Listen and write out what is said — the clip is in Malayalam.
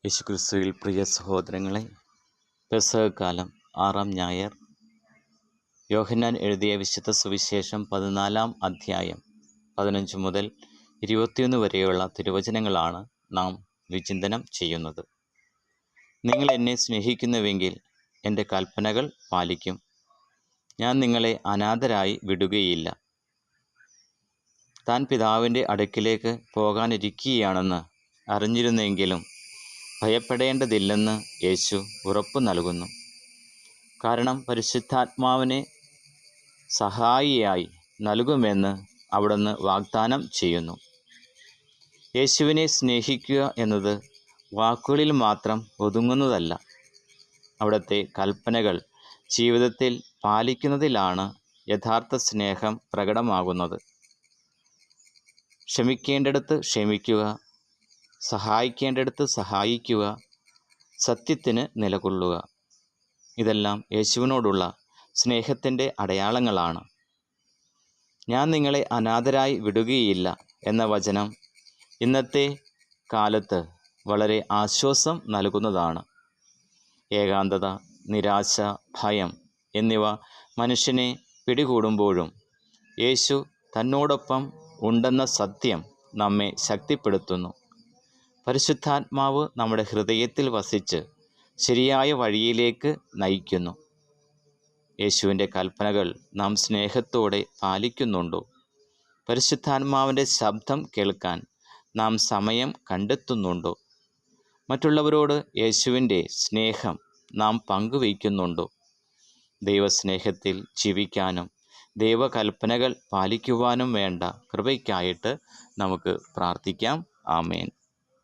യേശുക്രിസ്തുവിൽ പ്രിയ സഹോദരങ്ങളെ, പെസഹക്കാലം 6-ാം ഞായർ. യോഹന്നാൻ എഴുതിയ വിശുദ്ധ സുവിശേഷം 14-ാം അധ്യായം 15 മുതൽ 21 വരെയുള്ള തിരുവചനങ്ങളാണ് നാം വിചിന്തനം ചെയ്യുന്നത്. നിങ്ങൾ എന്നെ സ്നേഹിക്കുന്നുവെങ്കിൽ എൻ്റെ കൽപ്പനകൾ പാലിക്കും. ഞാൻ നിങ്ങളെ അനാഥരായി വിടുകയില്ല. താൻ പിതാവിൻ്റെ അടുക്കിലേക്ക് പോകാനിരിക്കുകയാണെന്ന് അറിഞ്ഞിരുന്നെങ്കിലും ഭയപ്പെടേണ്ടതില്ലെന്ന് യേശു ഉറപ്പു നൽകുന്നു. കാരണം പരിശുദ്ധാത്മാവിനെ സഹായിയായി നൽകുമെന്ന് അവിടുന്ന് വാഗ്ദാനം ചെയ്യുന്നു. യേശുവിനെ സ്നേഹിക്കുക എന്നത് വാക്കുകളിൽ മാത്രം ഒതുങ്ങുന്നതല്ല. അവിടുത്തെ കൽപ്പനകൾ ജീവിതത്തിൽ പാലിക്കുന്നതിലാണ് യഥാർത്ഥ സ്നേഹം പ്രകടമാകുന്നത്. ക്ഷമിക്കേണ്ടിടത്ത് ക്ഷമിക്കുക, സഹായിക്കേണ്ടിടത്ത് സഹായിക്കുക, സത്യത്തിന് നിലകൊള്ളുക. ഇതെല്ലാം യേശുവിനോടുള്ള സ്നേഹത്തിൻ്റെ അടയാളങ്ങളാണ്. ഞാൻ നിങ്ങളെ അനാഥരായി വിടുകയില്ല എന്ന വചനം ഇന്നത്തെ കാലത്ത് വളരെ ആശ്വാസം നൽകുന്നതാണ്. ഏകാന്തത, നിരാശ, ഭയം എന്നിവ മനുഷ്യനെ പിടികൂടുമ്പോഴും യേശു തന്നോടൊപ്പം ഉണ്ടെന്ന സത്യം നമ്മെ ശക്തിപ്പെടുത്തുന്നു. പരിശുദ്ധാത്മാവ് നമ്മുടെ ഹൃദയത്തിൽ വസിച്ച് ശരിയായ വഴിയിലേക്ക് നയിക്കുന്നു. യേശുവിൻ്റെ കൽപ്പനകൾ നാം സ്നേഹത്തോടെ പാലിക്കുന്നുണ്ടോ? പരിശുദ്ധാത്മാവിൻ്റെ ശബ്ദം കേൾക്കാൻ നാം സമയം കണ്ടെത്തുന്നുണ്ടോ? മറ്റുള്ളവരോട് യേശുവിൻ്റെ സ്നേഹം നാം പങ്കുവയ്ക്കുന്നുണ്ടോ? ദൈവസ്നേഹത്തിൽ ജീവിക്കാനും ദൈവകൽപ്പനകൾ പാലിക്കുവാനും വേണ്ട കൃപയ്ക്കായിട്ട് നമുക്ക് പ്രാർത്ഥിക്കാം. ആമേൻ.